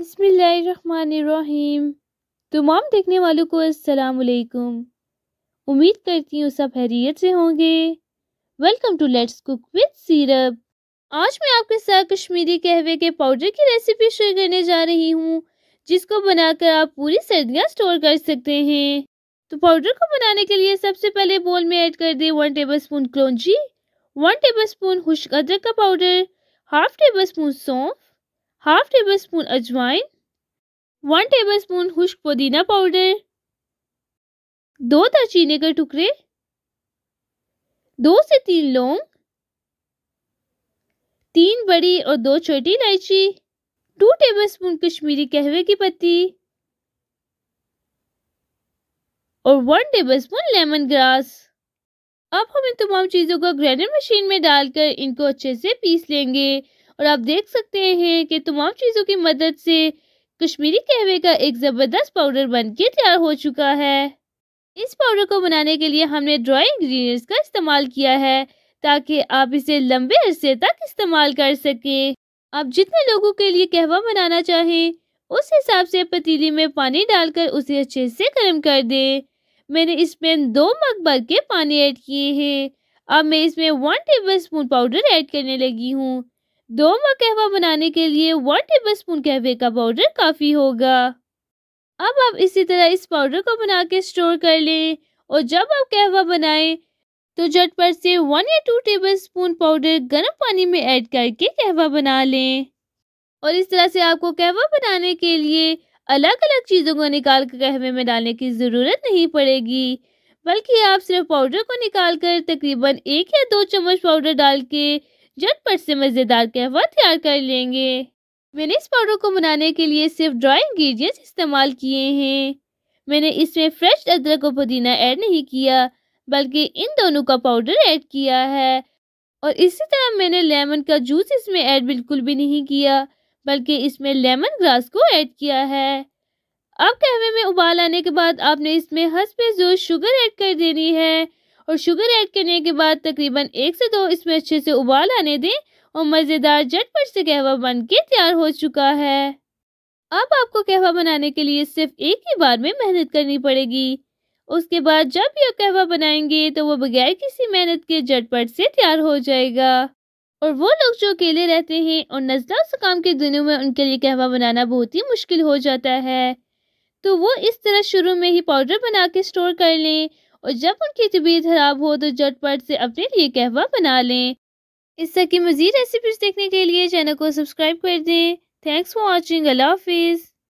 बिस्मिल्लाहिर्रहमानिर्रहीम। तमाम देखने वालों को अस्सलाम वालेकुम। उम्मीद करती हूँ सब खैरियत से होंगे। Welcome to let's cook with सीरप। आज मैं आपके साथ कश्मीरी कहवे के पाउडर की रेसिपी शेयर करने जा रही हूँ, जिसको बनाकर आप पूरी सर्दियाँ स्टोर कर सकते हैं। तो पाउडर को बनाने के लिए सबसे पहले बोल में ऐड कर दें 1 टेबलस्पून कलौंजी, 1 टेबलस्पून खुश्क अदरक का पाउडर, हाफ टेबलस्पून सौंफ, हाफ टेबलस्पून अजवाइन, 1 टेबलस्पून खुश्क पुदीना पाउडर, 2 दालचीनी के टुकड़े, 2 से 3 लौंग, 3 बड़ी और 2 छोटी इलायची, 2 टेबलस्पून कश्मीरी कहवे की पत्ती और 1 टेबलस्पून लेमन ग्रास। अब हम इन तमाम चीज़ों को ग्राइंडर मशीन में डालकर इनको अच्छे से पीस लेंगे। और आप देख सकते हैं कि तमाम चीज़ों की मदद से कश्मीरी कहवे का एक ज़बरदस्त पाउडर बनके तैयार हो चुका है। इस पाउडर को बनाने के लिए हमने ड्राई इंग्रेडिएंट्स का इस्तेमाल किया है ताकि आप इसे लंबे अरसे तक इस्तेमाल कर सकें। आप जितने लोगों के लिए कहवा बनाना चाहें उस हिसाब से पतीली में पानी डालकर उसे अच्छे से गर्म कर दें। मैंने इसमें 2 मग भर के पानी ऐड किए हैं। अब मैं इसमें 1 टेबलस्पून पाउडर ऐड करने लगी हूँ। 2 मग कहवा बनाने के लिए 1 टेबलस्पून कहवे का पाउडर काफ़ी होगा। अब आप इसी तरह इस पाउडर को बना के स्टोर कर लें और जब आप कहवा बनाएं तो झटपट से 1 या 2 टेबलस्पून पाउडर गर्म पानी में ऐड करके कहवा बना लें। और इस तरह से आपको कहवा बनाने के लिए अलग अलग चीज़ों को निकाल कर कहवे में डालने की ज़रूरत नहीं पड़ेगी, बल्कि आप सिर्फ पाउडर को निकाल कर तकरीबन 1 या 2 चम्मच पाउडर डाल के झटपट से मज़ेदार कहवा तैयार कर लेंगे। मैंने इस पाउडर को बनाने के लिए सिर्फ ड्राई इंग्रेडिएंट्स इस्तेमाल किए हैं। मैंने इसमें फ्रेश अदरक और पुदीना ऐड नहीं किया, बल्कि इन दोनों का पाउडर ऐड किया है। और इसी तरह मैंने लेमन का जूस इसमें ऐड बिल्कुल भी नहीं किया, बल्कि इसमें लेमन ग्रास को ऐड किया है। अब कहवे में उबाल आने के बाद आपने इसमें हस्बे ज़ौक़ शुगर ऐड कर देनी है। और शुगर ऐड करने के बाद तकरीबन 1 से 2 इसमें अच्छे से उबाल आने दें और मज़ेदार झटपट से कहवा बन के तैयार हो चुका है। अब आपको कहवा बनाने के लिए सिर्फ एक ही बार में मेहनत करनी पड़ेगी। उसके बाद जब भी आप कहवा बनाएंगे तो वो बगैर किसी मेहनत के झटपट से तैयार हो जाएगा। और वो लोग जो अकेले रहते हैं और नज़ला ज़ुकाम के दिनों में उनके लिए कहवा बनाना बहुत ही मुश्किल हो जाता है, तो वो इस तरह शुरू में ही पाउडर बना के स्टोर कर लें और जब उनकी तबीयत खराब हो तो झटपट से अपने लिए कहवा बना लें। इस तरह की मज़ीद रेसिपीज़ देखने के लिए चैनल को सब्सक्राइब कर दें। Thanks for watching. अल्लाह हाफिज़।